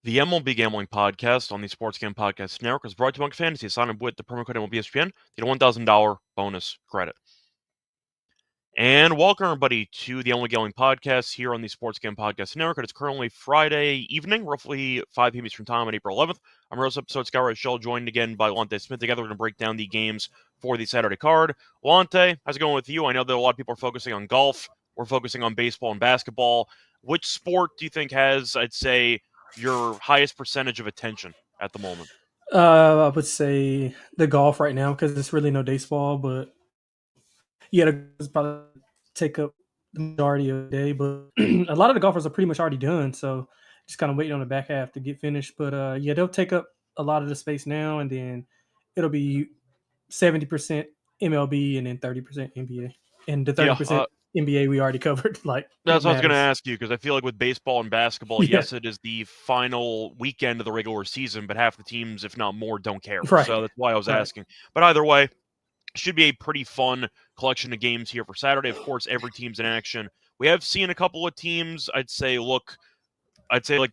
The MLB Gambling Podcast on the Sports Gambling Podcast Network is brought to you by Fantasy. Sign up with the promo code MLB SGPN. Get a $1,000 bonus credit. And welcome, everybody, to the MLB Gambling Podcast here on the Sports Gambling Podcast Network. It's currently Friday evening, roughly 5 p.m. Eastern Time on April 11th. I'm your episode Scott Reichel, joined again by Lonte Smith. Together, we're going to break down the games for the Saturday card. Lonte, how's it going with you? I know that a lot of people are focusing on golf. We're focusing on baseball and basketball. Which sport do you think has, I'd say, your highest percentage of attention at the moment? I would say the golf right now because it's really no baseball, but yeah, the golf probably take up the majority of the day. But a lot of the golfers are pretty much already done, so just kind of waiting on the back half to get finished. But yeah, they'll take up a lot of the space now, and then it'll be 70% MLB and then 30% NBA, and the 30% NBA we already covered. Like that's what I was going to ask you, because I feel like with baseball and basketball, Yeah. yes, it is the final weekend of the regular season, but half the teams, if not more, don't care. Right. So that's why I was asking. But either way, should be a pretty fun collection of games here for Saturday. Of course, every team's in action. We have seen a couple of teams, I'd say like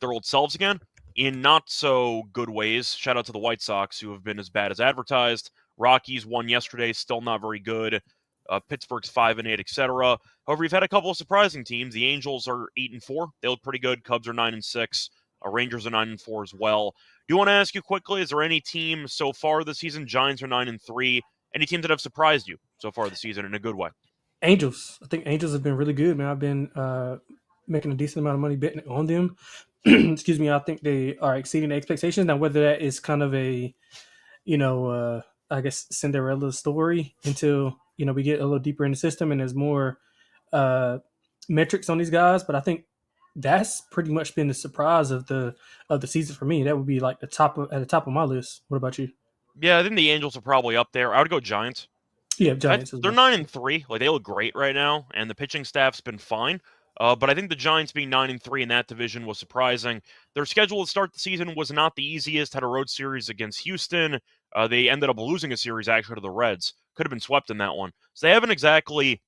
their old selves again, in not so good ways. Shout out to the White Sox, who have been as bad as advertised. Rockies won yesterday, still not very good. Pittsburgh's 5-8, etc. However, you've had a couple of surprising teams. The Angels are 8-4; they look pretty good. Cubs are 9-6. Rangers are 9-4 as well. Do you want to ask you quickly? Is there any team so far this season? Giants are 9-3. Any teams that have surprised you so far this season in a good way? Angels. I think Angels have been really good, man. I've been making a decent amount of money betting on them. Excuse me. I think they are exceeding the expectations. Now, whether that is kind of a, I guess Cinderella story until we get a little deeper in the system and there's more metrics on these guys, but I think that's pretty much been the surprise of the season for me. That would be like at the top of my list. What about you? Yeah, I think the Angels are probably up there. I would go Giants. Yeah, Giants. They're 9-3. Like, they look great right now, and the pitching staff's been fine. But I think the Giants being 9-3 in that division was surprising. Their schedule to start the season was not the easiest. Had a road series against Houston. They ended up losing a series actually to the Reds. Could have been swept in that one. So they haven't exactly,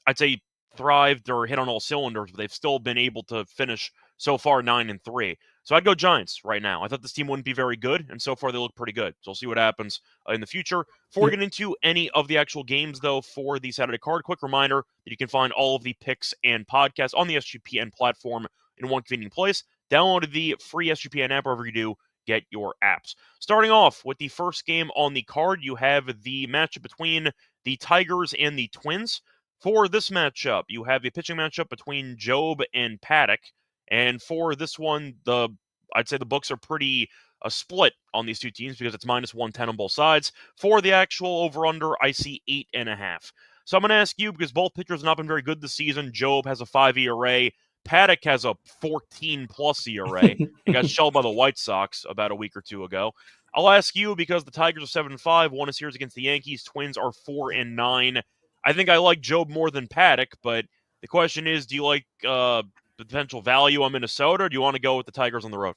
I'd say, thrived or hit on all cylinders, but they've still been able to finish so far 9-3. So I'd go Giants right now. I thought this team wouldn't be very good, and so far they look pretty good. So we'll see what happens in the future. Before we get into any of the actual games, though, for the Saturday card, quick reminder that you can find all of the picks and podcasts on the SGPN platform in one convenient place. Download the free SGPN app wherever you do get your apps. Starting off with the first game on the card, you have the matchup between the Tigers and the Twins. For this matchup, you have a pitching matchup between Job and Paddock. And for this one, I'd say the books are pretty split on these two teams because it's -110 on both sides. For the actual over-under, I see 8.5. So I'm going to ask you, because both pitchers have not been very good this season. Job has a 5 ERA. Paddock has a 14-plus ERA and got shelled by the White Sox about a week or two ago. I'll ask you, because the Tigers are 7-5, won a series against the Yankees. Twins are 4-9. I think I like Job more than Paddock, but the question is, do you like potential value on Minnesota, or do you want to go with the Tigers on the road?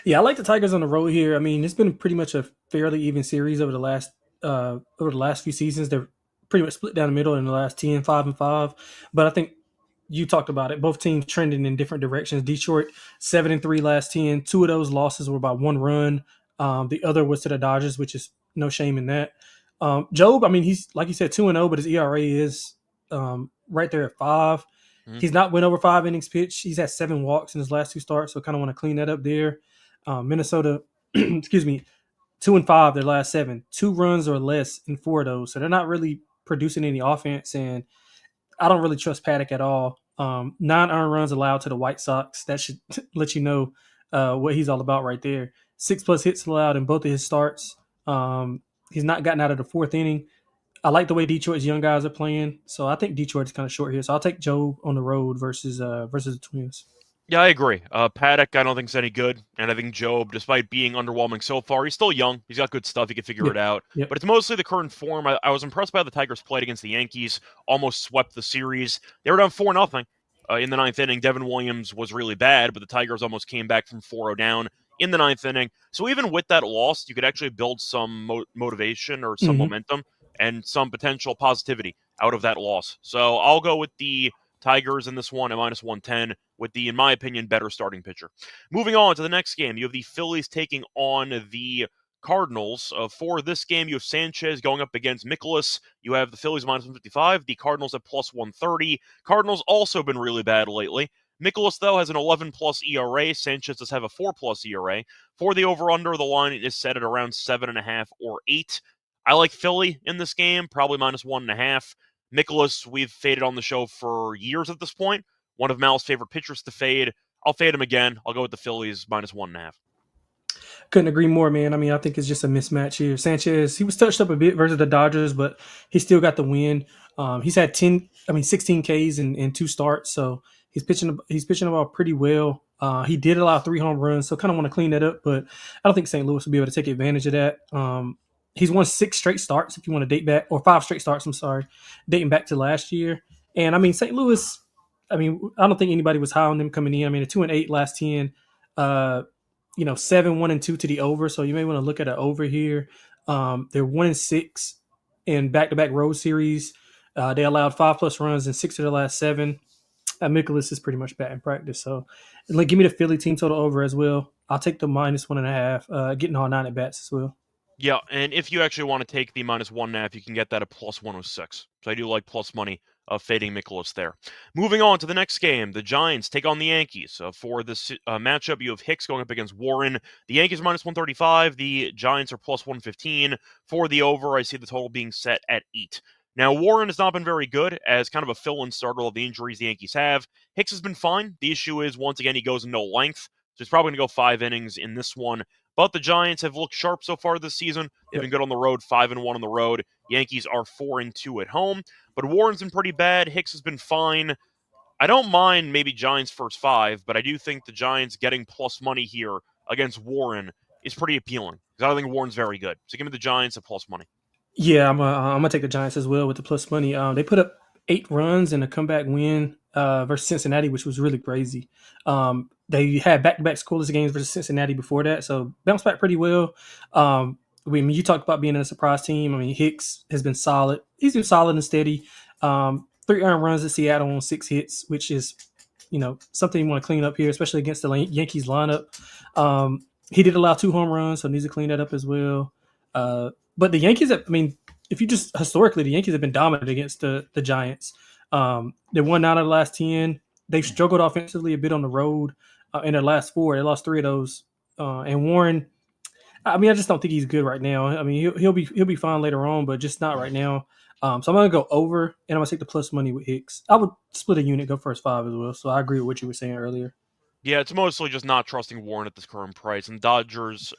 Yeah, I like the Tigers on the road here. I mean, it's been pretty much a fairly even series over the last few seasons. They're pretty much split down the middle in the last 10, 5-5. But I think you talked about it. Both teams trending in different directions. Detroit 7-3 last 10. 2 of those losses were by 1 run. The other was to the Dodgers, which is no shame in that. Job, I mean, he's like you said, 2-0, but his ERA is right there at 5. Mm-hmm. He's not went over 5 innings pitched. He's had 7 walks in his last 2 starts, so kind of want to clean that up there. Minnesota, excuse me, 2-5 their last 7, 2 runs or less in 4 of those. So they're not really producing any offense, and I don't really trust Paddock at all. 9 earned runs allowed to the White Sox. That should let you know what he's all about right there. 6+ hits allowed in both of his starts. He's not gotten out of the 4th inning. I like the way Detroit's young guys are playing, so I think Detroit's kind of short here. So I'll take Joe on the road versus the Twins. Yeah, I agree. Paddock, I don't think is any good, and I think Job, despite being underwhelming so far, he's still young. He's got good stuff. He can figure it out. Yep. But it's mostly the current form. I was impressed by how the Tigers played against the Yankees. Almost swept the series. They were down 4-0 in the 9th inning. Devin Williams was really bad, but the Tigers almost came back from 4-0 down in the 9th inning. So even with that loss, you could actually build some motivation or some momentum and some potential positivity out of that loss. So I'll go with the Tigers in this one at -110 with the, in my opinion, better starting pitcher. Moving on to the next game, you have the Phillies taking on the Cardinals. For this game, you have Sanchez going up against Mikolas. You have the Phillies minus 155, the Cardinals at plus 130. Cardinals also been really bad lately. Mikolas, though, has an 11-plus ERA. Sanchez does have a 4-plus ERA. For the over-under, the line is set at around 7.5 or 8. I like Philly in this game, probably minus 1.5. Mikolas, we've faded on the show for years at this point. One of Mal's favorite pitchers to fade. I'll fade him again. I'll go with the Phillies minus 1.5. Couldn't agree more, man. I mean, I think it's just a mismatch here. Sanchez, he was touched up a bit versus the Dodgers, but he still got the win. He's had 16 Ks in 2 starts, so he's pitching the ball pretty well. He did allow 3 home runs, so kind of want to clean that up, but I don't think St. Louis will be able to take advantage of that. He's won 6 straight starts, if you want to date back, or 5 straight starts, I'm sorry, dating back to last year. And I mean, St. Louis, I don't think anybody was high on them coming in. I mean, a 2-8 last 10. 7-1-2 to the over, so you may want to look at an over here. They're 1-6 in back-to-back road series. They allowed 5+ runs in 6 of the last 7. Mikolas is pretty much bad in practice, so give me the Philly team total over as well. I'll take the minus 1.5, getting all 9 at bats as well. Yeah, and if you actually want to take the minus 1.5, you can get that at plus 106. So I do like plus money of fading Mikolas there. Moving on to the next game, the Giants take on the Yankees. For this matchup, you have Hicks going up against Warren. The Yankees minus 135, the Giants are plus 115. For the over, I see the total being set at 8. Now, Warren has not been very good as kind of a fill-in starter of the injuries the Yankees have. Hicks has been fine. The issue is, once again, he goes no length. So he's probably going to go 5 innings in this one. But the Giants have looked sharp so far this season. They've been good on the road, 5-1 on the road. Yankees are 4-2 at home. But Warren's been pretty bad. Hicks has been fine. I don't mind maybe Giants first 5, but I do think the Giants getting plus money here against Warren is pretty appealing. Because I don't think Warren's very good. So give me the Giants at plus money. Yeah, I'm gonna take the Giants as well with the plus money. They put up 8 runs in a comeback win versus Cincinnati, which was really crazy. They had back-to-back scoreless games versus Cincinnati before that, so bounced back pretty well. You talked about being a surprise team. I mean, Hicks has been solid. He's been solid and steady. 3 earned runs at Seattle on 6 hits, which is, something you want to clean up here, especially against the Yankees lineup. He did allow 2 home runs, so needs to clean that up as well. But the Yankees, if you just historically, the Yankees have been dominant against the Giants. They won 9 out of the last 10. They've struggled offensively a bit on the road in their last 4. They lost 3 of those. And Warren, I just don't think he's good right now. I mean, he'll be fine later on, but just not right now. So I'm gonna go over, and I'm gonna take the plus money with Hicks. I would split a unit, go first 5 as well. So I agree with what you were saying earlier. Yeah, it's mostly just not trusting Warren at this current price. And Dodgers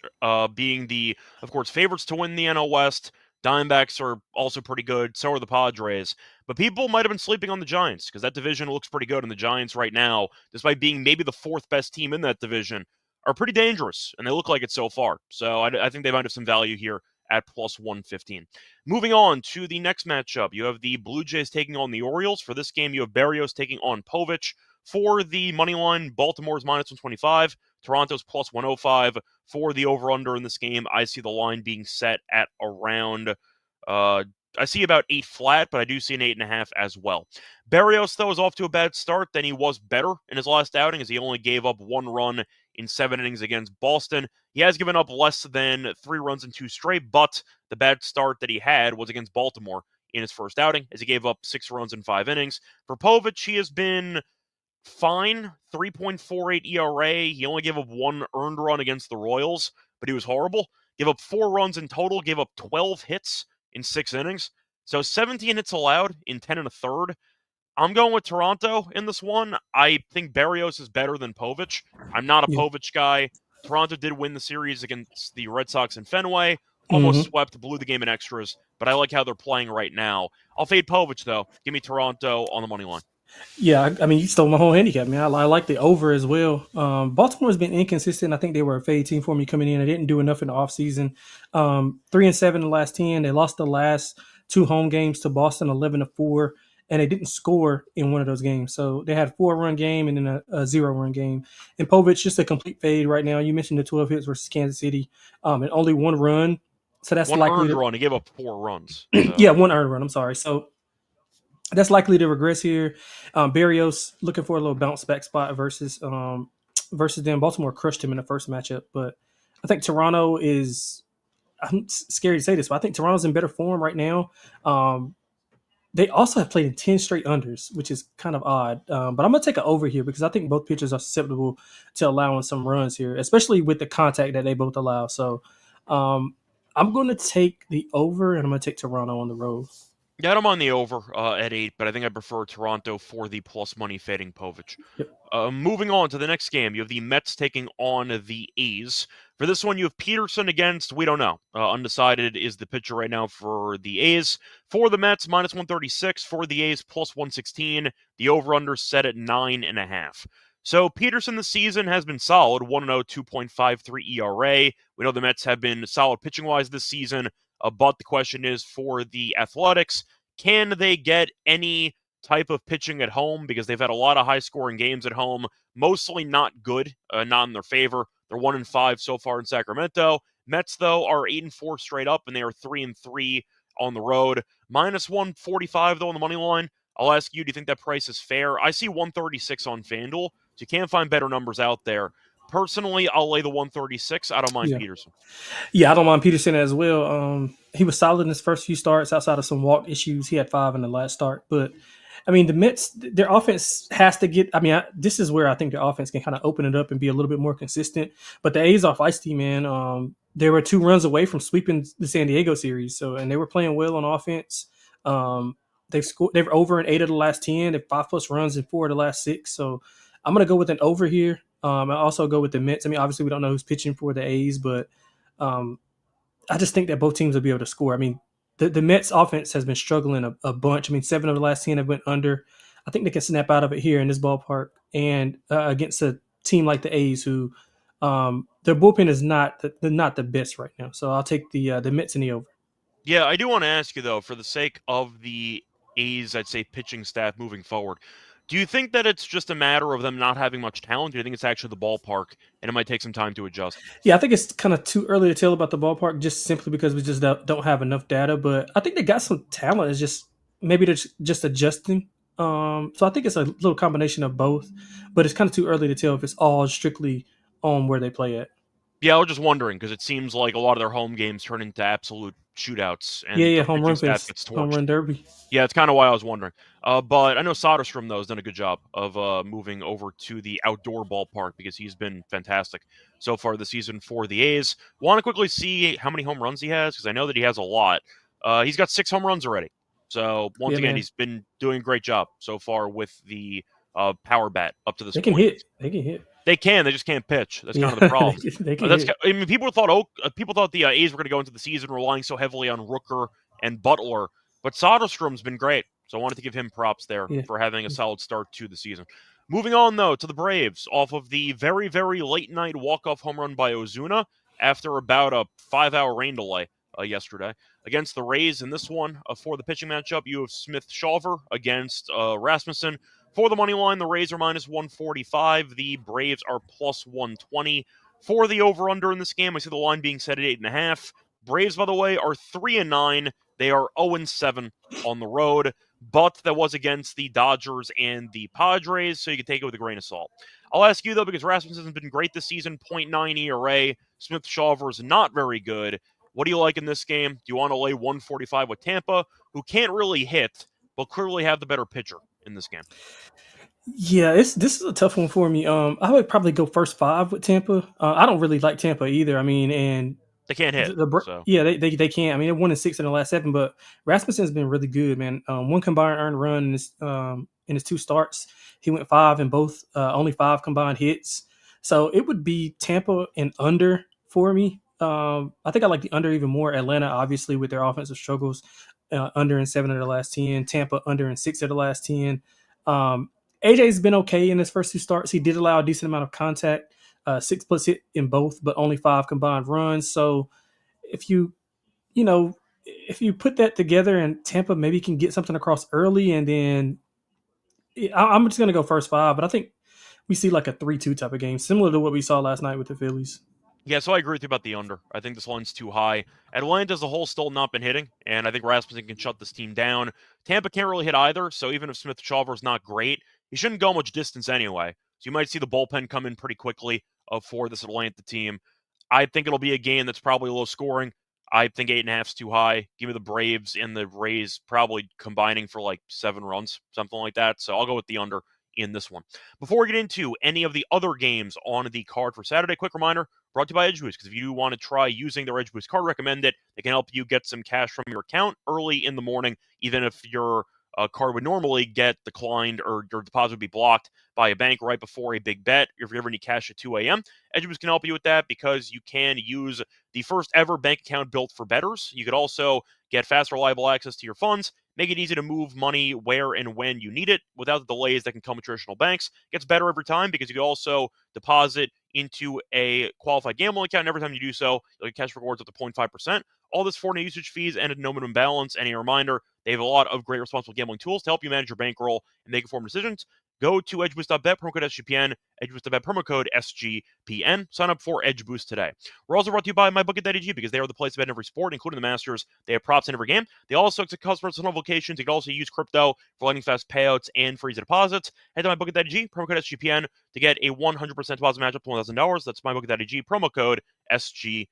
being the, of course, favorites to win the NL West. Diamondbacks are also pretty good. So are the Padres. But people might have been sleeping on the Giants because that division looks pretty good. And the Giants right now, despite being maybe the 4th best team in that division, are pretty dangerous. And they look like it so far. So I think they might have some value here at plus 115. Moving on to the next matchup, you have the Blue Jays taking on the Orioles. For this game, you have Berrios taking on Povich. For the money line, Baltimore's minus 125, Toronto's plus 105. For the over-under in this game, I see the line being set at around, I see about 8 flat, but I do see an 8.5 as well. Berrios, though, is off to a bad start. Then he was better in his last outing as he only gave up 1 run in 7 innings against Boston. He has given up less than 3 runs in 2 straight, but the bad start that he had was against Baltimore in his first outing as he gave up 6 runs in 5 innings. For Povich, he has been fine, 3.48 ERA. He only gave up 1 earned run against the Royals, but he was horrible. Gave up 4 runs in total, gave up 12 hits in 6 innings. So 17 hits allowed in 10 1/3. I'm going with Toronto in this one. I think Berrios is better than Povich. I'm not a Povich guy. Toronto did win the series against the Red Sox in Fenway. Almost swept, blew the game in extras, but I like how they're playing right now. I'll fade Povich, though. Give me Toronto on the money line. Yeah, you stole my whole handicap, man. I like the over as well. Baltimore's been inconsistent. I think they were a fade team for me coming in. They didn't do enough in the offseason. 3-7 in the last 10. They lost the last 2 home games to Boston 11-4, and they didn't score in one of those games. So they had a 4-run game and then a 0-run game. And Povich, just a complete fade right now. You mentioned the 12 hits versus Kansas City, and only 1 run. So that's 1 likely earned run. He gave up 4 runs. Yeah, 1 earned run. I'm sorry. So That's likely to regress here. Barrios looking for a little bounce back spot versus them. Baltimore crushed him in the first matchup, but I think Toronto is. I'm scared to say this, but I think Toronto's in better form right now. Um, they also have played in 10 straight unders, which is kind of odd. But I'm going to take an over here because I think both pitchers are susceptible to allowing some runs here, especially with the contact that they both allow. So um, I'm going to take the over and I'm going to take Toronto on the road. Yeah, I'm on the over at 8, but I think I prefer Toronto for the plus money fading Povich. Yep. Moving on to the next game, you have the Mets taking on the A's. For this one, you have Peterson against, we don't know. Undecided is the pitcher right now for the A's. For the Mets, minus 136. For the A's, plus 116. The over-under set at 9.5. So Peterson this season has been solid, 1-0, 2.53 ERA. We know the Mets have been solid pitching-wise this season, but the question is for the Athletics, can they get any type of pitching at home, because they've had a lot of high scoring games at home, mostly not good, not in their favor. They're 1-5 so far in Sacramento. Mets, though, are 8-4 straight up, and they are 3-3 on the road. Minus 145, though, on the money line. I'll ask you, do you think that price is fair? I see 136 on FanDuel, so you can't find better numbers out there. Personally, I'll lay the 136. I don't mind Yeah. Peterson. Yeah, I don't mind Peterson as well. He was solid in his first few starts outside of some walk issues. He had 5 in the last start. But, I mean, the Mets, their offense has to get – I mean, this is where I think their offense can kind of open it up and be a little bit more consistent. But the A's are feisty, man. They were 2 runs away from sweeping the San Diego series. And they were playing well on offense. They've scored. They're over in 8 of the last 10. They've 5+ runs in 4 of the last 6. So I'm going to go with an over here. I also go with the Mets. I mean, obviously we don't know who's pitching for the A's, but I just think that both teams will be able to score. I mean, the Mets offense has been struggling a bunch. I mean, 7 of the last 10 have went under. I think they can snap out of it here in this ballpark and against a team like the A's, who their bullpen is not the best right now. So I'll take the Mets in the over. Yeah, I do want to ask you, though, for the sake of the A's, I'd say, pitching staff moving forward, do you think that it's just a matter of them not having much talent? Do you think it's actually the ballpark and it might take some time to adjust? Yeah, I think it's kind of too early to tell about the ballpark, just simply because we just don't have enough data. But I think they got some talent. It's just maybe they're just adjusting. So I think it's a little combination of both. But it's kind of too early to tell if it's all strictly on where they play at. Yeah, I was just wondering because it seems like a lot of their home games turn into absolute shootouts Yeah, and yeah, their home pitching run staff fest, gets home torched. run derby. Yeah, it's kind of why I was wondering. But I know Soderstrom, though, has done a good job of moving over to the outdoor ballpark because he's been fantastic so far this season for the A's. Want to quickly see how many home runs he has because I know that he has a lot. He's got 6 home runs already. So, once Yeah, again, man, he's been doing a great job so far with the power bat up to this they can point. hit. They can hit. They can. They just can't pitch. That's Yeah, kind of the problem. they can That's. hit. I mean, people thought the A's were going to go into the season relying so heavily on Rooker and Butler, but Soderstrom's been great. So I wanted to give him props there Yeah, for having a solid start to the season. Moving on though to the Braves, off of the very very late night walk off home run by Ozuna after about a 5-hour rain delay yesterday against the Rays. In this one for the pitching matchup, you have Smith Shawver against Rasmussen. For the money line, the Rays are minus 145. The Braves are plus 120. For the over-under in this game, I see the line being set at 8.5. Braves, by the way, are 3-9. They are 0-7 on the road, but that was against the Dodgers and the Padres, so you can take it with a grain of salt. I'll ask you, though, because Rasmussen has been great this season, 0.9 ERA. Smith Shawver is not very good. What do you like in this game? Do you want to lay 145 with Tampa, who can't really hit, but clearly have the better pitcher in this game? yeah. This is a tough one for me. I would probably go first 5 with Tampa. I don't really like Tampa either. I mean, and They can't hit, so. yeah, they can't. I mean, they're 1-6 in the last 7, but Rasmussen's been really good, man. One combined earned run in his 2 starts. He went 5 in both, only 5 combined hits. So it would be Tampa and under for me. I think I like the under even more. Atlanta, obviously, with their offensive struggles, under in 7 of the last 10. Tampa under in 6 of the last 10. AJ's been okay in his first 2 starts. He did allow a decent amount of contact, 6+ hit in both, but only 5 combined runs. So if if you put that together and Tampa maybe can get something across early, and then I'm just going to go first 5, but I think we see like a 3-2 type of game, similar to what we saw last night with the Phillies. Yeah, so I agree with you about the under. I think this line's too high. Atlanta as a whole still not been hitting, and I think Rasmussen can shut this team down. Tampa can't really hit either, so even if Smith Shawver's not great, he shouldn't go much distance anyway. So you might see the bullpen come in pretty quickly for this Atlanta team. I think it'll be a game that's probably low scoring. I think 8.5 is too high. Give me the Braves and the Rays probably combining for like 7 runs, something like that. So I'll go with the under in this one. Before we get into any of the other games on the card for Saturday, quick reminder, brought to you by EdgeBoost, because if you do want to try using their EdgeBoost card, recommend it. It can help you get some cash from your account early in the morning, even if your card would normally get declined or your deposit would be blocked by a bank right before a big bet. If you ever need cash at 2 a.m., EdgeBoost can help you with that because you can use the first ever bank account built for bettors. You could also get fast, reliable access to your funds, make it easy to move money where and when you need it without the delays that can come with traditional banks. It gets better every time because you can also deposit into a qualified gambling account, and every time you do so, you'll get cash rewards up to 0.5%. All this for no usage fees and no minimum balance. And a reminder, they have a lot of great responsible gambling tools to help you manage your bankroll and make informed decisions. Go to edgeboost.bet, promo code SGPN, edgeboost.bet, promo code SGPN. Sign up for EdgeBoost today. We're also brought to you by MyBook.ag because they are the place to bet in every sport, including the Masters. They have props in every game. They also accept customers on locations. You can also use crypto for lightning fast payouts and free deposits. Head to MyBook.ag, promo code SGPN to get a 100% deposit match up to $1,000. That's MyBook.ag, promo code SGPN.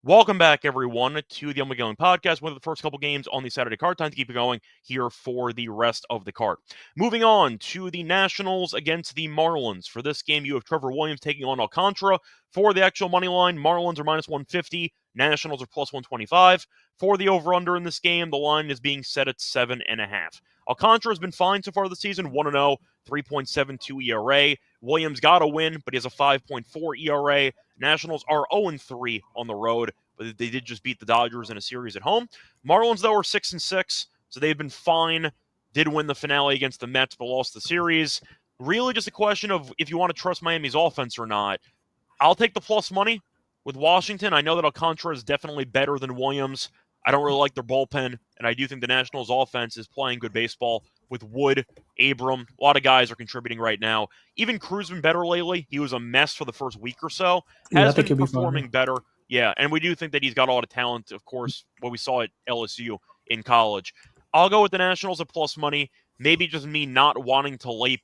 Welcome back, everyone, to the MLB Gambling Podcast. One of the first couple games on the Saturday card. Time to keep it going here for the rest of the card. Moving on to the Nationals against the Marlins. For this game, you have Trevor Williams taking on Alcantara. For the actual money line, Marlins are minus 150. Nationals are plus 125. For the over-under in this game, the line is being set at 7.5. Alcantara has been fine so far this season, 1-0, 3.72 ERA. Williams got a win, but he has a 5.4 ERA. Nationals are 0-3 on the road, but they did just beat the Dodgers in a series at home. Marlins, though, are 6-6, so they've been fine. Did win the finale against the Mets, but lost the series. Really just a question of if you want to trust Miami's offense or not. I'll take the plus money with Washington. I know that Alcantara is definitely better than Williams. I don't really like their bullpen, and I do think the Nationals' offense is playing good baseball with Wood, Abram. A lot of guys are contributing right now. Even Cruz's been better lately. He was a mess for the first week or so. Yeah, I Has think been he'll be fine. performing better. Yeah, and we do think that he's got a lot of talent, of course, what we saw at LSU in college. I'll go with the Nationals at plus money. Maybe just me not wanting to lay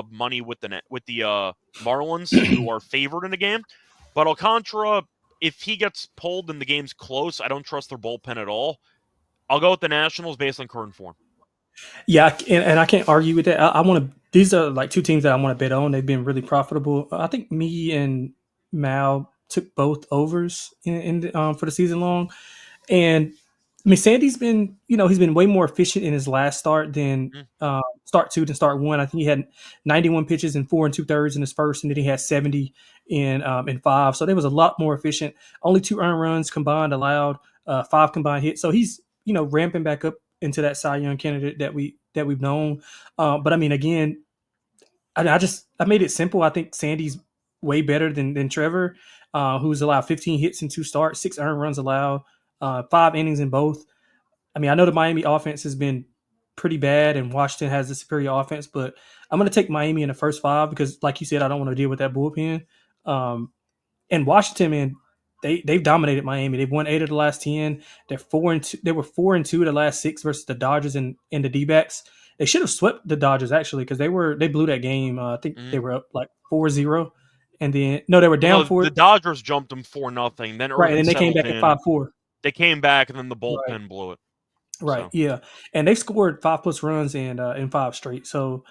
money with the Marlins, who are favored in the game. But Alcantara, if he gets pulled and the game's close, I don't trust their bullpen at all. I'll go with the Nationals based on current form. Yeah, and I can't argue with that. I want to. These are like two teams that I want to bet on. They've been really profitable. I think me and Mal took both overs for the season long, and I mean Sandy's been he's been way more efficient in his last start than Mm, start two than start one. I think he had 91 pitches in 4 2/3 in his first, and then he had 70 in five. So they was a lot more efficient. Only 2 earned runs combined allowed, 5 combined hits. So he's ramping back up into that Cy Young candidate that we've known. But I mean, again, I made it simple. I think Sandy's way better than Trevor, who's allowed 15 hits in 2 starts, 6 earned runs allowed, 5 innings in both. I mean, I know the Miami offense has been pretty bad, and Washington has the superior offense, but I'm going to take Miami in the first five because, like you said, I don't want to deal with that bullpen. Um, and Washington, man, they've dominated Miami. They've won 8 of the last 10. They're 4-2. They were 4-2 of the last 6 versus the Dodgers and the D-backs. They should have swept the Dodgers actually because they blew that game. I think they mm. were up like 4-0, and then no, they were Well, down no, for the it. Dodgers jumped them 4-0. Then Right, and Irvin then they came settled back at in. 5-4. They came back, and then the Right, bullpen blew it. right, So, yeah, and they've scored 5+ runs in 5 straight. So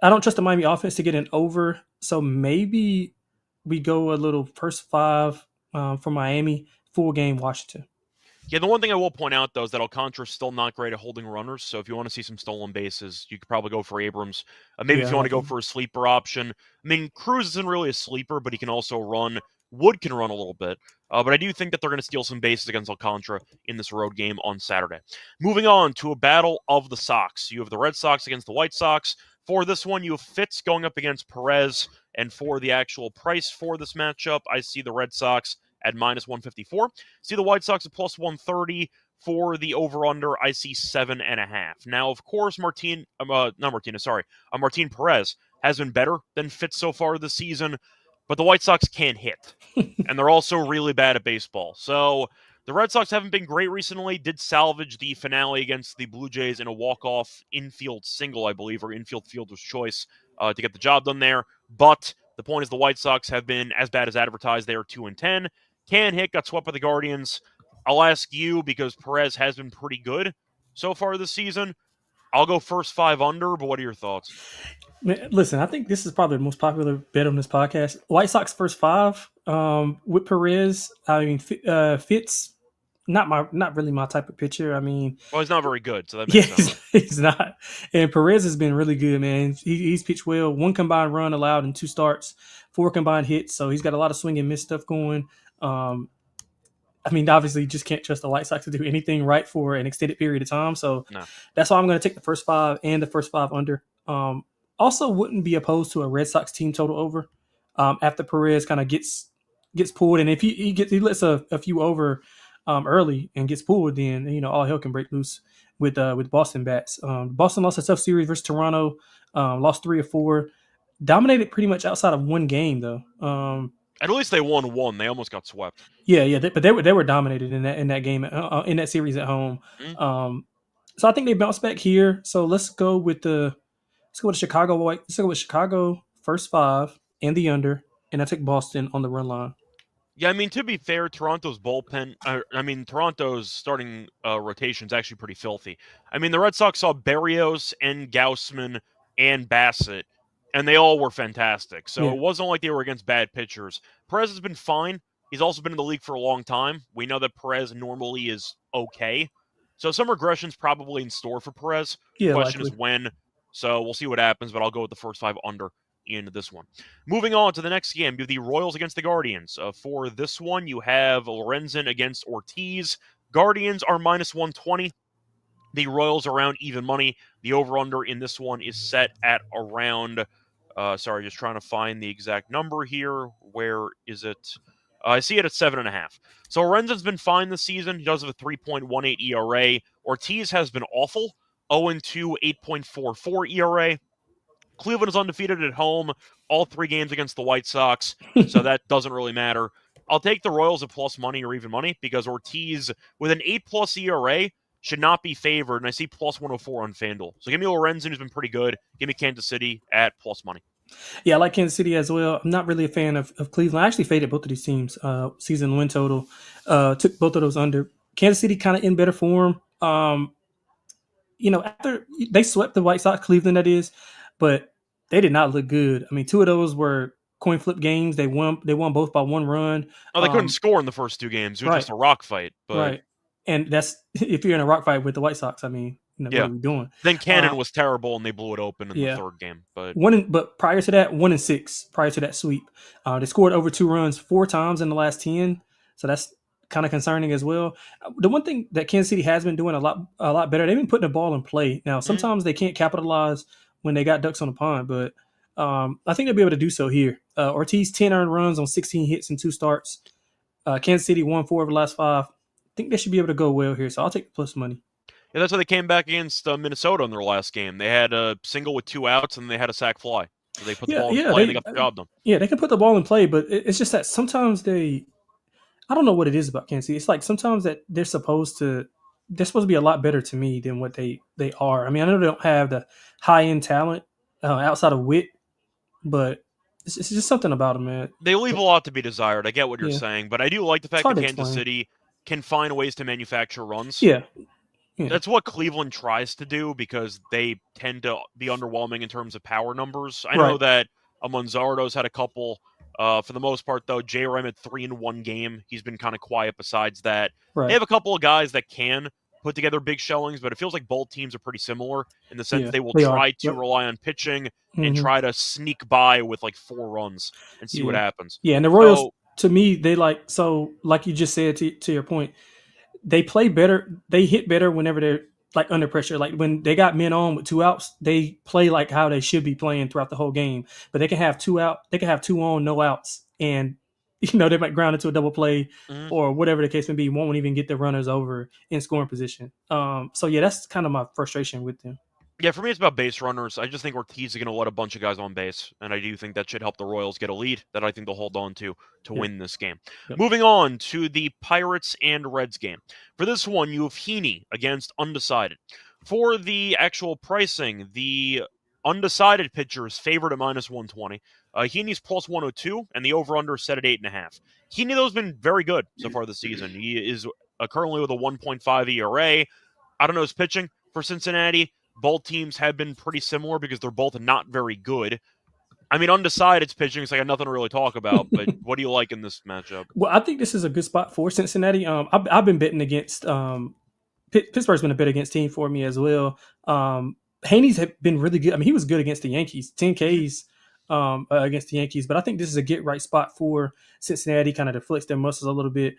I don't trust the Miami offense to get an over. So maybe we go a little first five for Miami, full game Washington. yeah, the one thing I will point out, though, is that Alcantara's still not great at holding runners. So if you want to see some stolen bases, you could probably go for Abrams. Maybe if Yeah, you I want to like go him. for a sleeper option. I mean, Cruz isn't really a sleeper, but he can also run. Wood can run a little bit. But I do think that they're going to steal some bases against Alcantara in this road game on Saturday. Moving on to a battle of the Sox. You have the Red Sox against the White Sox. For this one, you have Fitz going up against Perez. And for the actual price for this matchup, I see the Red Sox at minus 154. See the White Sox at plus 130. For the over-under, I see 7.5. Now, of course, Martin Perez has been better than Fitz so far this season, but the White Sox can't hit. And they're also really bad at baseball. So the Red Sox haven't been great recently. Did salvage the finale against the Blue Jays in a walk-off infield single, I believe, or infield fielder's choice to get the job done there. But the point is the White Sox have been as bad as advertised. They are 2-10. Can hit, got swept by the Guardians. I'll ask you because Perez has been pretty good so far this season. I'll go first 5 under, but what are your thoughts? Man, listen, I think this is probably the most popular bet on this podcast. White Sox first five with Perez. I mean, Fitz, not really my type of pitcher. I mean, Well, he's not very good, so that yeah, makes sense. he's not. And Perez has been really good, man. He's pitched well. 1 combined run allowed in 2 starts, 4 combined hits. So he's got a lot of swing and miss stuff going. Um, I mean, obviously, you just can't trust the White Sox to do anything right for an extended period of time. So No. that's why I'm going to take the first 5 and the first 5 under. Also, wouldn't be opposed to a Red Sox team total over after Perez kind of gets pulled, and if he lets a few over early and gets pulled, then all hell can break loose with Boston bats. Boston lost a tough series versus Toronto, lost 3 or 4, dominated pretty much outside of one game though. At least they won one. They almost got swept. Yeah, but they were dominated in that game in that series at home. Mm. So I think they bounced back here. So let's go with Chicago. Let's go with Chicago first 5 and the under, and I take Boston on the run line. Yeah, I mean, to be fair, Toronto's bullpen, Toronto's starting rotation is actually pretty filthy. I mean, the Red Sox saw Berrios and Gaussman and Bassett, and they all were fantastic. So Yeah. it wasn't like they were against bad pitchers. Perez has been fine. He's also been in the league for a long time. We know that Perez normally is okay. So some regression's probably in store for Perez. The Yeah, question is likely. when. So we'll see what happens, but I'll go with the first 5 under in this one. Moving on to the next game, you have the Royals against the Guardians. For this one, you have Lorenzen against Ortiz. Guardians are minus 120. The Royals around even money. The over-under in this one is set at around, just trying to find the exact number here. Where is it? I see it at 7.5. So Lorenzen's been fine this season. He does have a 3.18 ERA. Ortiz has been awful. 0-2, 8.44 ERA. Cleveland is undefeated at home, all 3 games against the White Sox, so that doesn't really matter. I'll take the Royals at plus money or even money because Ortiz, with an 8+ ERA, should not be favored, and I see plus 104 on FanDuel. So give me Lorenzen, who's been pretty good. Give me Kansas City at plus money. Yeah, I like Kansas City as well. I'm not really a fan of Cleveland. I actually faded both of these teams. Season win total. Took both of those under. Kansas City kind of in better form. After they swept the White Sox, Cleveland that is, but they did not look good. I mean, 2 of those were coin flip games. They won both by 1 run. Oh, they couldn't score in the first 2 games. It was Right, just a rock fight. But right. And that's if you're in a rock fight with the White Sox. I mean, what yeah. are we doing? Then Cannon was terrible, and they blew it open in the Yeah. 3rd game. But But prior to that, 1-6. Prior to that sweep, they scored over 2 runs 4 times in the last 10. So that's kind of concerning as well. The one thing that Kansas City has been doing a lot better, they've been putting the ball in play. Now, sometimes they can't capitalize when they got ducks on the pond, but I think they'll be able to do so here. Ortiz 10 earned runs on 16 hits in 2 starts. Kansas City won 4 of the last 5. I think they should be able to go well here, so I'll take the plus money. yeah, that's how they came back against Minnesota in their last game. They had a single with 2 outs, and they had a sac fly. So they put the ball in play, and they got the job done. Yeah, they can put the ball in play, but it's just that sometimes I don't know what it is about Kansas City. It's like sometimes that they're supposed to be a lot better to me than what they are. I mean, I know they don't have the high end talent outside of wit, but it's just something about them, man. They leave a lot to be desired. I get what you're saying, but I do like the fact that Kansas City can find ways to manufacture runs. Yeah. That's what Cleveland tries to do because they tend to be underwhelming in terms of power numbers. I know that Manzardo's had a couple. For the most part, though, J-Rem had 3 in 1 game. He's been kind of quiet besides that. They have a couple of guys that can put together big showings, but it feels like both teams are pretty similar in the sense they will try to rely on pitching and try to sneak by with like 4 runs and see what happens. Yeah, and the Royals, to me, they like you just said to your point, they play better. They hit better whenever they're like under pressure. Like when they got men on with 2 outs, they play like how they should be playing throughout the whole game. But they can have 2 out. They can have 2 on, no outs, and they might ground into a double play or whatever the case may be. Won't even get the runners over in scoring position. So yeah, that's kind of my frustration with them. Yeah, for me, it's about base runners. I just think Ortiz is going to let a bunch of guys on base, and I do think that should help the Royals get a lead that I think they'll hold on to Yep. win this game. Yep. Moving on to the Pirates and Reds game. For this one, you have Heaney against undecided. For the actual pricing, the undecided pitcher is favored at -120. Heaney's plus 102, and the over/under is set at 8.5. Heaney, though, has been very good so far this season. He is currently with a 1.5 ERA. I don't know his pitching for Cincinnati. Both teams have been pretty similar because they're both not very good. I mean, undecided's pitching, so I got nothing to really talk about, but what do you like in this matchup? Well, I think this is a good spot for Cincinnati. I've been betting against Pittsburgh's been a bet against team for me as well. Haney's been really good. I mean, he was good against the Yankees, 10 Ks against the Yankees. But I think this is a get right spot for Cincinnati, kind of to flex their muscles a little bit,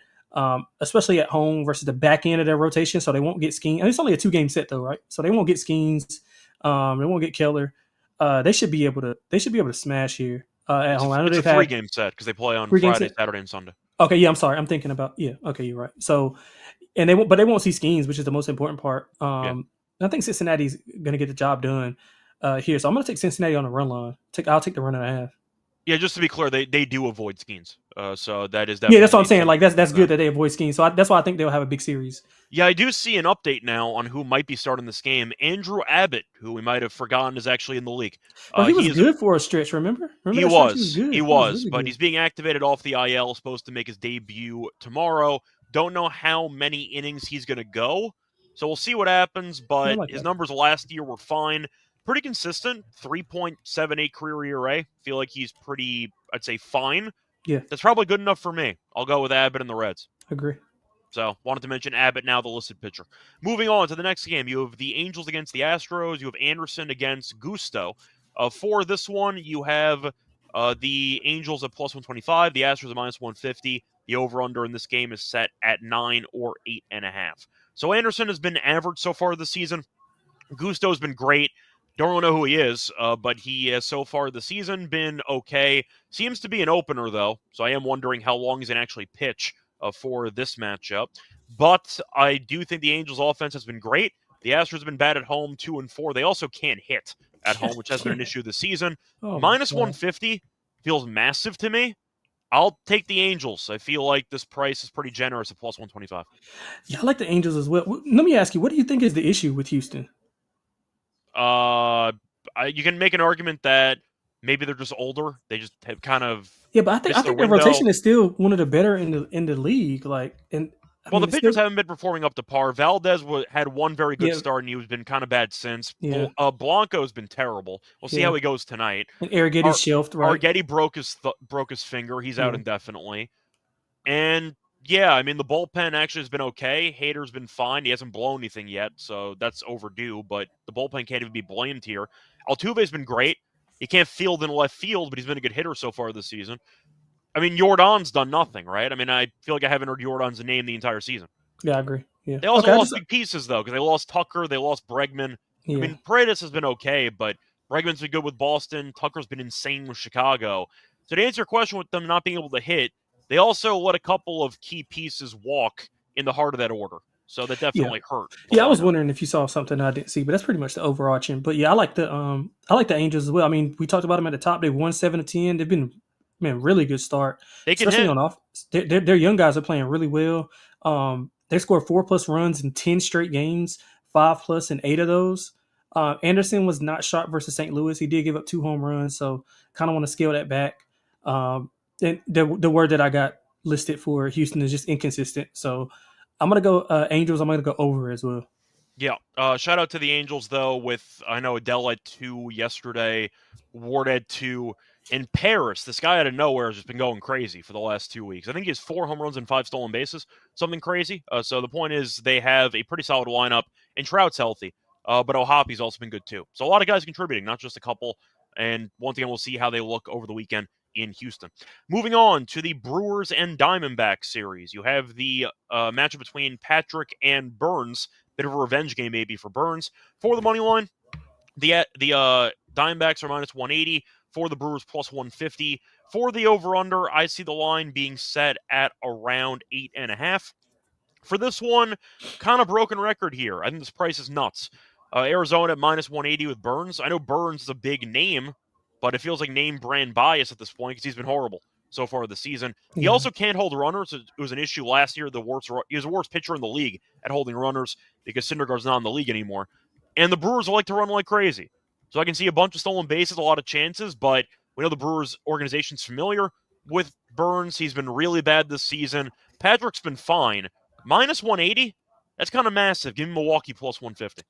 especially at home versus the back end of their rotation, so they won't get Skeens. And it's only a 2-game set though, right? So they won't get Skeens. They won't get Keller. They should be able to smash here at home. I know It's a they've had 3-game set because they play on 3 game Friday, set. Saturday, and Sunday. Okay, yeah, I'm sorry. I'm thinking about Okay, you're right. So, and they won't see Skeens, which is the most important part. Yeah. I think Cincinnati's going to get the job done here. So I'm going to take Cincinnati on the run line. I'll take the 1.5. Yeah, just to be clear, they do avoid Skeens. So that is Yeah, that's what I'm definitely saying. Like that's yeah. good that they avoid Skeens. So that's why I think they'll have a big series. Yeah, I do see an update now on who might be starting this game. Andrew Abbott, who we might have forgotten is actually in the league. He was good for a stretch. Remember He that stretch? He was was. good. He was, really but good. he's being activated off the IL, supposed to make his debut tomorrow. Don't know how many innings he's going to go. So we'll see what happens, but like his that. numbers last year were fine. Pretty consistent, 3.78 career ERA. Feel like he's pretty, I'd say, fine. Yeah, That's probably good enough for me. I'll go with Abbott and the Reds. agree. So, wanted to mention Abbott, now the listed pitcher. Moving on to the next game, you have the Angels against the Astros. You have Anderson against Gusto. For this one, you have the Angels at plus 125, the Astros at minus 150. The over/under in this game is set at 9 or 8.5. So Anderson has been average so far this season. Gusto's been great. Don't really know who he is, but he has so far this season been okay. Seems to be an opener, though, so I am wondering how long he's going to actually pitch for this matchup. But I do think the Angels' offense has been great. The Astros have been bad at home, 2-4. They also can't hit at home, which has been an issue this season. Oh, Minus 150 feels massive to me. I'll take the Angels. I feel like this price is pretty generous at plus 125. Yeah, I like the Angels as well. Let me ask you, what do you think is the issue with Houston? You can make an argument that maybe they're just older. They just have kind of but I think their rotation is still one of the better in the league. The pitchers haven't been performing up to par. Valdez had one very good Yeah. start, and he's been kind of bad since. Yeah. Blanco's been terrible. We'll see how he goes tonight. And Arrigetti's shelved, right? Arrigetti broke his finger. He's out indefinitely. And yeah, I mean, the bullpen actually has been okay. Hader's been fine. He hasn't blown anything yet, so that's overdue, but the bullpen can't even be blamed here. Altuve's been great. He can't field in left field, but he's been a good hitter so far this season. I mean, Jordan's done nothing, right? I mean, I feel like I haven't heard Jordan's name the entire season. Yeah, I agree. Yeah. They also lost big pieces, though, because they lost Tucker, they lost Bregman. Yeah. I mean, Paredes has been okay, but Bregman's been good with Boston. Tucker's been insane with Chicago. So to answer your question with them not being able to hit, they also let a couple of key pieces walk in the heart of that order. So that definitely hurt. Yeah, I was wondering if you saw something I didn't see, but that's pretty much the overarching. But yeah, I like the Angels as well. I mean, we talked about them at the top. They won 7-10. They've been really good start. They can especially hit. On offense. Their young guys are playing really well. They scored 4+ runs in 10 straight games, 5+ in 8 of those. Anderson was not sharp versus St. Louis. He did give up 2 home runs, so kind of want to scale that back. And the word that I got listed for Houston is just inconsistent. So I'm going to go Angels. I'm going to go over as well. Yeah. Shout out to the Angels, though, with, I know Adele had 2 yesterday, Ward had 2. In Paris, this guy out of nowhere has just been going crazy for the last 2 weeks. I think he has 4 home runs and 5 stolen bases, something crazy. So the point is they have a pretty solid lineup, and Trout's healthy, but O'Hoppe's also been good, too. So a lot of guys contributing, not just a couple. And once again, we'll see how they look over the weekend in Houston. Moving on to the Brewers and Diamondbacks series. You have the matchup between Patrick and Burns. Bit of a revenge game maybe for Burns. For the money line, the Diamondbacks are minus 180. For the Brewers, plus 150. For the over-under, I see the line being set at around 8.5. For this one, kind of broken record here. I think this price is nuts. Arizona at minus 180 with Burns. I know Burns is a big name, but it feels like name brand bias at this point because he's been horrible so far this season. He Yeah. also can't hold runners. It was an issue last year. He was the worst pitcher in the league at holding runners because Syndergaard's not in the league anymore. And the Brewers like to run like crazy. So I can see a bunch of stolen bases, a lot of chances, but we know the Brewers organization's familiar with Burns. He's been really bad this season. Patrick's been fine. Minus 180, that's kind of massive. Give me Milwaukee plus 150.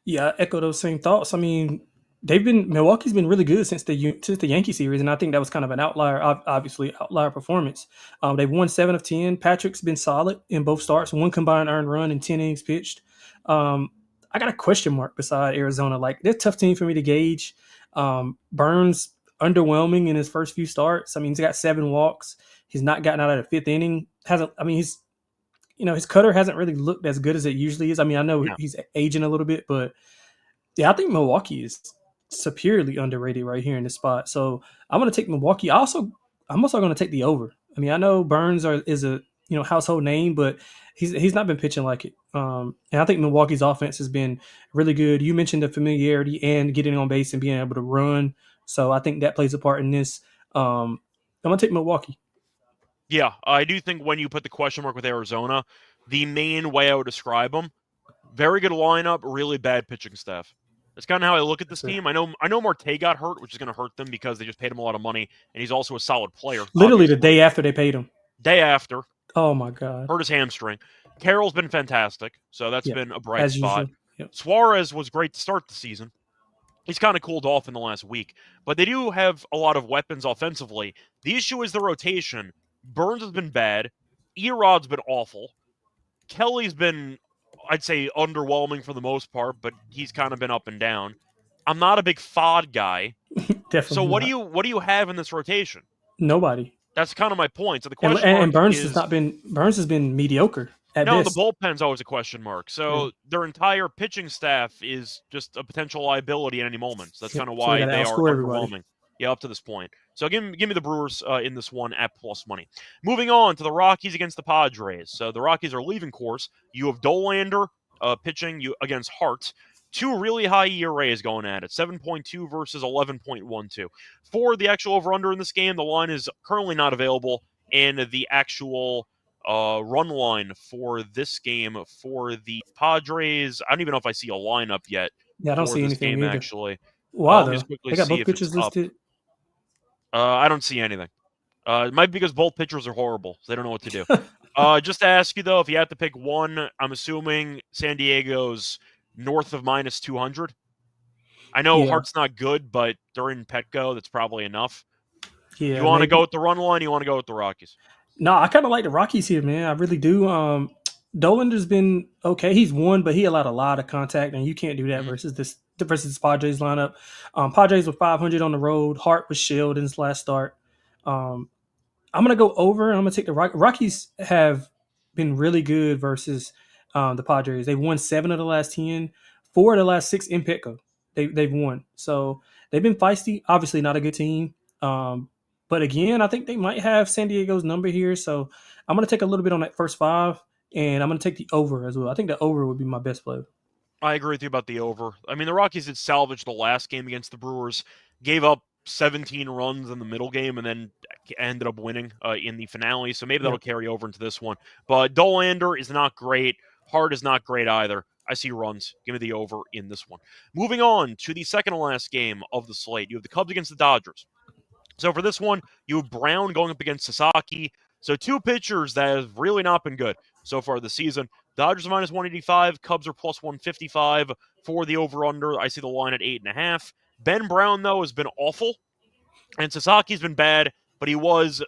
Yeah, I echo those same thoughts. I mean, Milwaukee's been really good since the Yankee series, and I think that was kind of an outlier, obviously outlier performance. They've won 7 of 10. Patrick's been solid in both starts, one combined earned run and 10 innings pitched. I got a question mark beside Arizona. Like they're a tough team for me to gauge. Burns underwhelming in his first few starts. I mean, he's got 7 walks. He's not gotten out of the fifth inning. Hasn't. I mean, his cutter hasn't really looked as good as it usually is. I mean, I know No. he's aging a little bit, but yeah, I think Milwaukee is severely underrated right here in this spot. So I'm going to take Milwaukee. I'm also going to take the over. I mean, I know Burns is a household name, but he's not been pitching like it. And I think Milwaukee's offense has been really good. You mentioned the familiarity and getting on base and being able to run. So I think that plays a part in this. I'm going to take Milwaukee. Yeah, I do think when you put the question mark with Arizona, the main way I would describe them, very good lineup, really bad pitching staff. That's kind of how I look at this team. I know Marte got hurt, which is going to hurt them because they just paid him a lot of money, and he's also a solid player. Literally the Obviously, day after they paid him. day after, Oh my God. hurt his hamstring. Carroll's been fantastic, so that's Yeah, been a bright as spot. usual. Yep. Suarez was great to start the season. He's kind of cooled off in the last week, but they do have a lot of weapons offensively. The issue is the rotation. Burns has been bad. Erod's been awful. Kelly's been, I'd say, underwhelming for the most part, but he's kind of been up and down. I'm not a big Fod guy. So Definitely not. what do you have in this rotation? Nobody. That's kind of my point. So the And, question and, mark and Burns has is not been Burns has been mediocre at no, the best. bullpen's always a question mark. Yeah. So their entire pitching staff is just a potential liability at any moment. So that's Yep. kind of So they why got to they are outscore everybody. underwhelming. Yeah, up to this point. So give me the Brewers in this one at plus money. Moving on to the Rockies against the Padres. So the Rockies are leaving course. You have Dolander pitching against Hart. 2 really high ERAs going at it, 7.2 versus 11.12. For the actual over-under in this game, the line is currently not available, and the actual run line for this game for the Padres, I don't even know if I see a lineup yet Yeah, I don't for see this anything game, either. actually. Why Let me though? just quickly They got see both if it's pitchers up. listed. I don't see anything. It might be because both pitchers are horrible, so they don't know what to do. Just to ask you, though, if you had to pick one, I'm assuming San Diego's north of minus 200. I know Yeah, Hart's not good, but during Petco, that's probably enough. You yeah, want to go maybe. with the run line? You want to go with the Rockies? No, I kind of like the Rockies here, man. I really do. Dolander's been okay. He's won, but he allowed a lot of contact, and you can't do that Mhm. versus Padres lineup. Padres were 500 on the road. Hart was shelled in his last start. Um, I'm gonna go over. I'm gonna take the Rockies have been really good versus the Padres. They've won 7 of the last 10, 4 of the last 6 in Petco. They've won, so they've been feisty. Obviously, not a good team. But again, I think they might have San Diego's number here. So I'm gonna take a little bit on that first 5, and I'm gonna take the over as well. I think the over would be my best play. I agree with you about the over. I mean, the Rockies did salvage the last game against the Brewers, gave up 17 runs in the middle game, and then ended up winning in the finale. So maybe that'll Yep. carry over into this one. But Dolander is not great. Hart is not great either. I see runs. Give me the over in this one. Moving on to the second to last game of the slate. You have the Cubs against the Dodgers. So for this one, you have Brown going up against Sasaki. So 2 pitchers that have really not been good so far this season. Dodgers are minus 185. Cubs are plus 155 for the over-under. I see the line at 8.5. Ben Brown, though, has been awful. And Sasaki's been bad, but he was,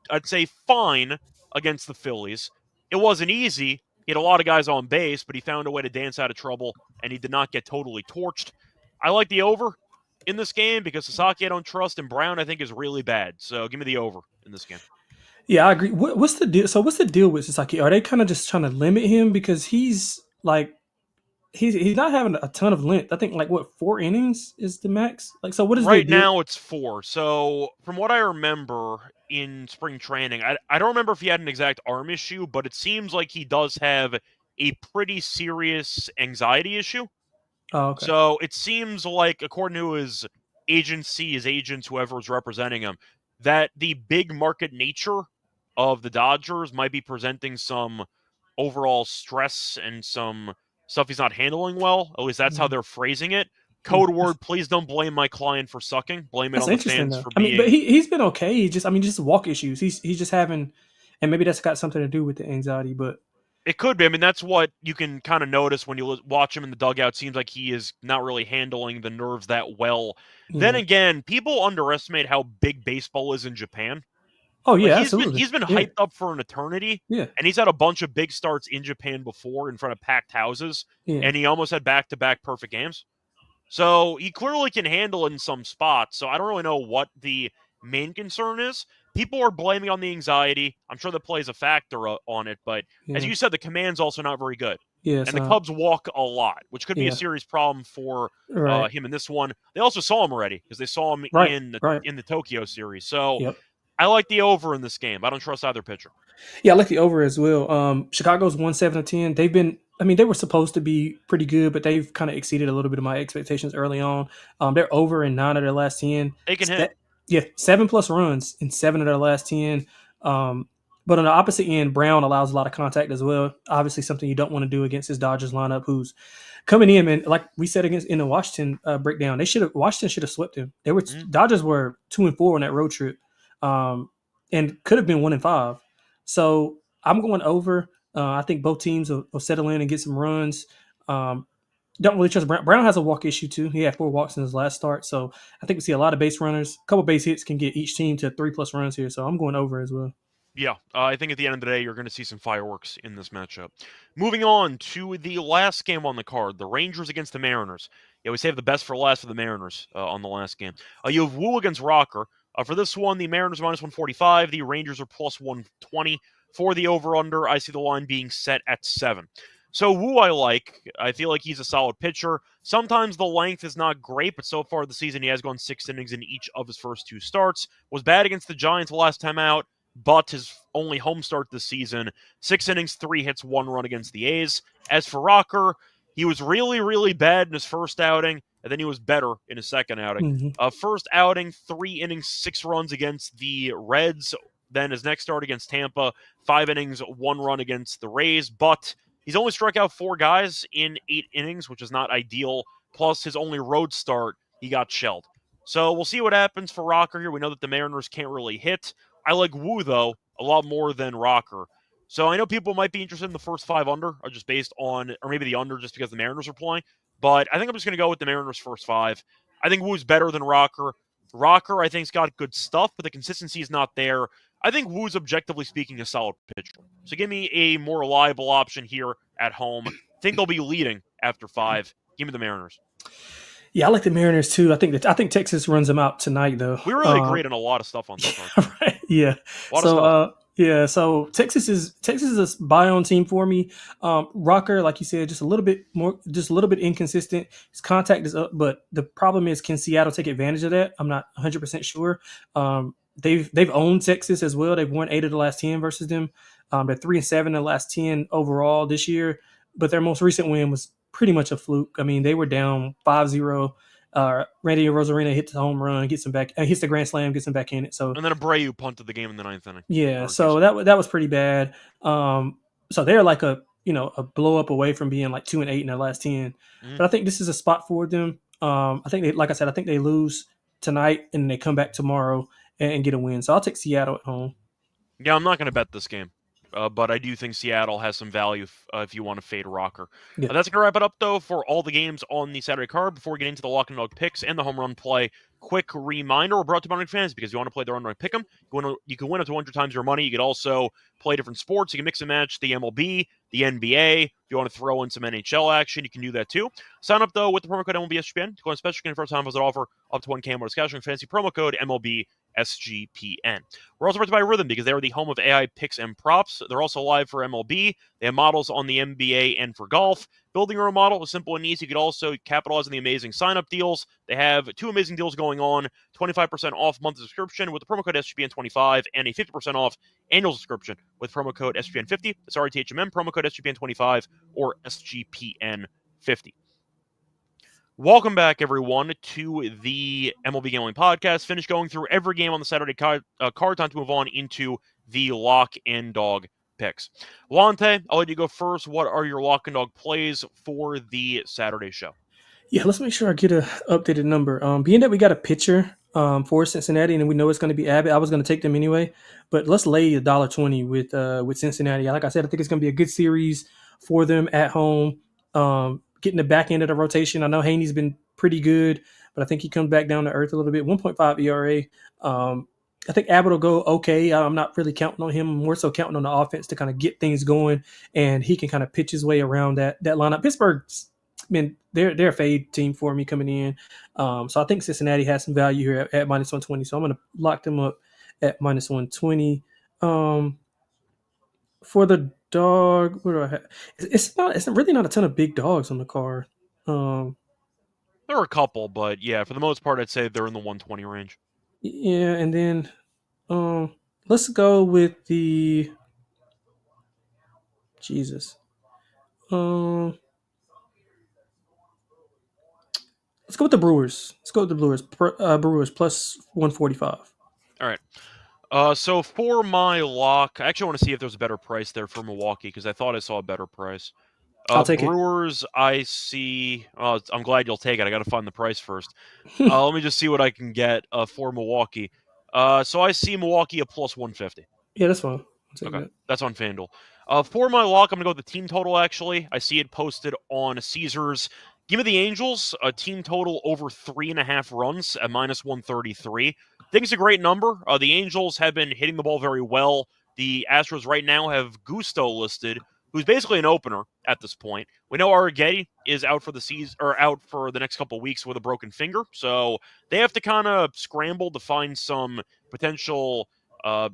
I'd say, fine against the Phillies. It wasn't easy. He had a lot of guys on base, but he found a way to dance out of trouble, and he did not get totally torched. I like the over in this game because Sasaki I don't trust, and Brown I think is really bad. So give me the over in this game. Yeah, I agree. What's the deal? So what's the deal with Sasaki? Are they kind of just trying to limit him because he's like he's not having a ton of length. I think like what 4 innings is the max. Like so, what is the Right deal? now it's 4. So from what I remember in spring training, I don't remember if he had an exact arm issue, but it seems like he does have a pretty serious anxiety issue. Oh, okay. So it seems like, according to his agency, his agents, whoever's representing him, that the big market nature of the Dodgers might be presenting some overall stress and some stuff he's not handling well. At least that's how Mm. they're phrasing it. Hmm. Code word, please don't blame my client for sucking. Blame it That's on the interesting fans though. for I mean, but being. he's been okay. He just I mean just walk issues. He's just having, and maybe that's got something to do with the anxiety. But It could be. I mean, that's what you can kind of notice when you watch him in the dugout. Seems like he is not really handling the nerves that well. Then yeah. again, people underestimate how big baseball is in Japan. Oh Like yeah, he's been absolutely. he's been Yeah, hyped up for an eternity, yeah, and he's had a bunch of big starts in Japan before in front of packed houses, yeah. and he almost had back-to-back perfect games. So he clearly can handle it in some spots. So I don't really know what the main concern is. People are blaming on the anxiety. I'm sure that plays a factor on it, but as Yeah. you said, the command's also not very good, Yeah. and the So Cubs walk a lot, which could be a yeah. serious problem for Right. him in this one. They also saw him already because they saw him Right. Right. in the Tokyo series. So Yep. I like the over in this game. I don't trust either pitcher. Yeah, I like the over as well. Chicago's won 7 of 10. They've been, I mean, they were supposed to be pretty good, but they've kind of exceeded a little bit of my expectations early on. They're over in 9 of their last 10. They can hit. Yeah, 7+ runs in 7 of their last 10. But on the opposite end, Brown allows a lot of contact as well. Obviously, something you don't want to do against this Dodgers lineup, who's coming in, and like we said against in the Washington breakdown, Washington should have swept him. They were Mm. Dodgers were 2-4 on that road trip, and could have been 1-5. So I'm going over. I think both teams will settle in and get some runs. Um, don't really trust Brown. Brown has a walk issue too. He had 4 walks in his last start, so I think we see a lot of base runners. A couple base hits can get each team to 3+ runs here. So I'm going over as well. Yeah, I think at the end of the day, you're going to see some fireworks in this matchup. Moving on to the last game on the card, the Rangers against the Mariners. Yeah, we saved the best for last for the Mariners on the last game. You have Wu against Rocker. For this one, the Mariners are -145, the Rangers are +120. For the over/under, I see the line being set at 7. So Wu I like. I feel like he's a solid pitcher. Sometimes the length is not great, but so far this season he has gone 6 innings in each of his first 2 starts. Was bad against the Giants last time out, but his only home start this season, 6 innings, 3 hits, 1 run against the A's. As for Rocker, he was really, really bad in his first outing, and then he was better in his second outing. Mm-hmm. First outing, 3 innings, 6 runs against the Reds. Then his next start against Tampa, 5 innings, 1 run against the Rays. But he's only struck out 4 guys in 8 innings, which is not ideal. Plus, his only road start, he got shelled. So we'll see what happens for Rocker here. We know that the Mariners can't really hit. I like Wu, though, a lot more than Rocker. So I know people might be interested in the first 5 under, or just based on, or maybe the under just because the Mariners are playing. But I think I'm just going to go with the Mariners' first 5. I think Wu's better than Rocker. Rocker, I think, has got good stuff, but the consistency is not there. I think Wu's, objectively speaking, a solid pitcher. So give me a more reliable option here at home. I think they'll be leading after 5. Give me the Mariners. Yeah, I like the Mariners too. I think Texas runs them out tonight though. We really agreed on a lot of stuff on this card. Right, yeah. A lot of stuff. So Texas is a buy on team for me. Rocker, like you said, just a little bit inconsistent. His contact is up, but the problem is, can Seattle take advantage of that? I'm not 100% sure. They've owned Texas as well. They've won 8 of the last 10 versus them. They're 3-7 in the last 10 overall this year, but their most recent win was pretty much a fluke. I mean, they were down 5-0. Randy Rosarina hits the home run, gets him back, hits the grand slam, gets him back in it. So And then Abreu punted the game in the 9th inning. yeah, so that was pretty bad. So they're like a blow up away from being like 2-8 in their last 10. Mm-hmm. But I think this is a spot for them. I think like I said, I think they lose tonight and they come back tomorrow and get a win. So I'll take Seattle at home. Yeah, I'm not going to bet this game. But I do think Seattle has some value if you want to fade Rocker. Yeah. That's going to wrap it up, though, for all the games on the Saturday card. Before we get into the lock and dog picks and the home run play, quick reminder, we're brought to Underdog Fans because you want to play the Underdog Pick'em. You can win up to 100 times your money. You could also play different sports. You can mix and match the MLB, the NBA. If you want to throw in some NHL action, you can do that, too. Sign up, though, with the promo code MLB SGPN to go on special first time visit offer up to 1K more cash and fancy promo code MLB SGPN. We're also brought to by Rhythm because they are the home of AI picks and props. They're also live for MLB. They have models on the NBA and for golf. Building your own model is simple and easy. You could also capitalize on the amazing sign-up deals. They have 2 amazing deals going on: 25% off monthly subscription with the promo code SGPN25 and a 50% off annual subscription with promo code SGPN50. That's RTHMM, promo code SGPN25 or SGPN50. Welcome back, everyone, to the MLB Gambling Podcast. Finished going through every game on the Saturday card. Time to move on into the lock and dog picks. Lonte, I'll let you go first. What are your lock and dog plays for the Saturday show? Yeah, let's make sure I get a updated number. Being that we got a pitcher for Cincinnati, and we know it's going to be Abbott, I was going to take them anyway. But let's lay $1.20 with Cincinnati. Like I said, I think it's going to be a good series for them at home. Getting the back end of the rotation. I know Haney's been pretty good, but I think he comes back down to earth a little bit. 1.5 ERA. I think Abbott will go okay. I'm not really counting on him. I'm more so counting on the offense to kind of get things going, and he can kind of pitch his way around that lineup. Pittsburgh's been they're a fade team for me coming in. So I think Cincinnati has some value here at minus 120. So I'm going to lock them up at minus 120. For the dog, what do I have? It's really not a ton of big dogs on the card. Um, There are a couple, but yeah, for the most part, I'd say they're in the 120 range. yeah, and then um, let's go with the Jesus. Um, let's go with the Brewers. Let's go with the Brewers. Brewers plus 145. All right. So for my lock, I actually want to see if there's a better price there for Milwaukee because I thought I saw a better price. I'll take it. Brewers, I see. I'm glad you'll take it. I got to find the price first. Let me just see what I can get for Milwaukee. So I see Milwaukee a plus 150. Yeah, that's fine. I'll take Okay, that. that's on FanDuel. For my lock, I'm going to go with the team total, actually. I see it posted on Caesars. Give me the Angels, a team total over 3.5 runs at minus 133. I think it's a great number. The Angels have been hitting the ball very well. The Astros right now have Gusto listed, who's basically an opener at this point. We know Arrighetti is out for the season or out for the next couple of weeks with a broken finger, so they have to kind of scramble to find some potential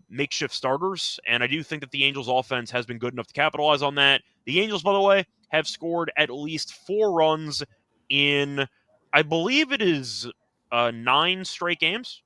makeshift starters, and I do think that the Angels' offense has been good enough to capitalize on that. The Angels, by the way, have scored at least 4 runs in, I believe it is 9 straight games.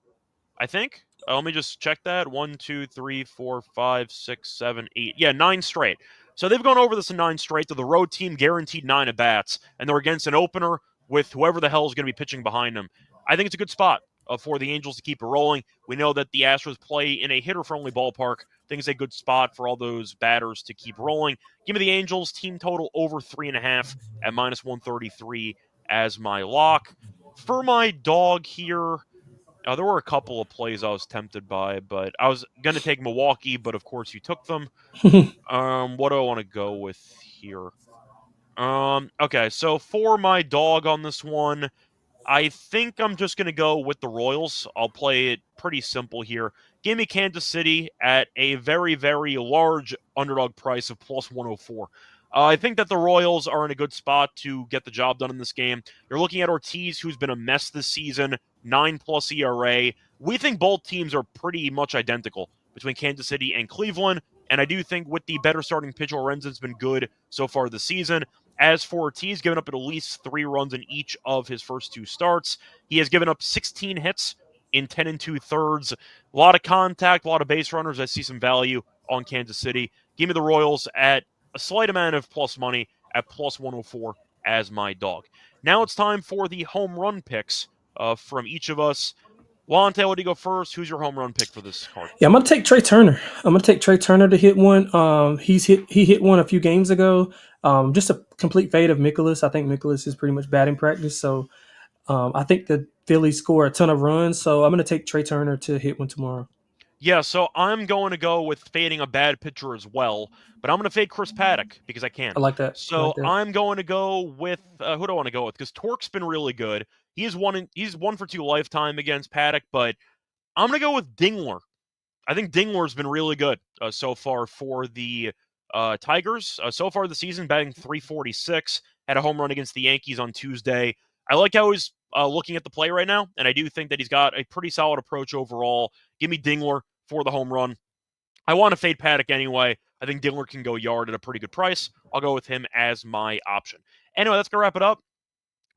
I think. Let me just check that. 1, 2, 3, 4, 5, 6, 7, 8. Yeah, 9 straight. So they've gone over this in 9 straight. To the road team, guaranteed 9 at bats, and they're against an opener with whoever the hell is going to be pitching behind them. I think it's a good spot for the Angels to keep it rolling. We know that the Astros play in a hitter-friendly ballpark. I think it's a good spot for all those batters to keep rolling. Give me the Angels team total over 3.5 at minus 133 as my lock. For my dog here, there were a couple of plays I was tempted by, but I was going to take Milwaukee, but of course you took them. What do I want to go with here? Okay, so for my dog on this one, I think I'm just going to go with the Royals. I'll play it pretty simple here. Give me Kansas City at a very, very large underdog price of plus 104. I think that the Royals are in a good spot to get the job done in this game. You're looking at Ortiz, who's been a mess this season, 9+ ERA. We think both teams are pretty much identical between Kansas City and Cleveland, and I do think with the better starting pitcher, Lorenzen's been good so far this season. As for Ortiz, given up at least 3 runs in each of his first 2 starts. He has given up 16 hits in 10 2/3. A lot of contact, a lot of base runners. I see some value on Kansas City. Give me the Royals at a slight amount of plus money at plus 104 as my dog. Now it's time for the home run picks from each of us. Lonte, what do you go first? Who's your home run pick for this card? Yeah, I'm gonna take Trey Turner. I'm gonna take Trey Turner to hit one. He hit one a few games ago. Just a complete fade of Mikolas. I think Mikolas is pretty much batting practice. So I think the Phillies score a ton of runs. So I'm gonna take Trey Turner to hit one tomorrow. Yeah, so I'm going to go with fading a bad pitcher as well, but I'm going to fade Chris Paddock because I can. I like that. I So like that. I'm going to go with who do I want to go with? Because Torque's been really good. He's 1 for 2 lifetime against Paddock, but I'm going to go with Dingler. I think Dingler's been really good so far for the Tigers. So far this season, batting 346, had a home run against the Yankees on Tuesday. I like how he's looking at the play right now, and I do think that he's got a pretty solid approach overall. Give me Dingler for the home run. I want to fade Paddock anyway. I think Dingler can go yard at a pretty good price. I'll go with him as my option. Anyway, that's going to wrap it up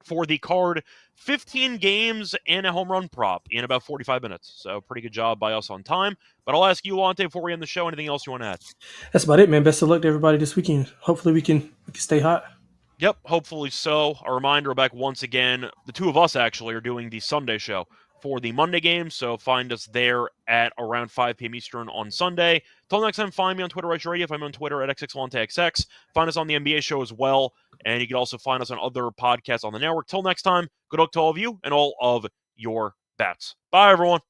for the card. 15 games and a home run prop in about 45 minutes. So pretty good job by us on time. But I'll ask you, Lonte, before we end the show, anything else you want to add? That's about it, man. Best of luck to everybody this weekend. Hopefully we can stay hot. Yep, hopefully so. A reminder, back once again, the two of us actually are doing the Sunday show for the Monday game, so find us there at around 5 p.m. Eastern on Sunday. Till next time, find me on Twitter, Reichel Radio. Find me on Twitter at XXLonteXX. Find us on the NBA show as well, and you can also find us on other podcasts on the network. Till next time, good luck to all of you and all of your bets. Bye, everyone.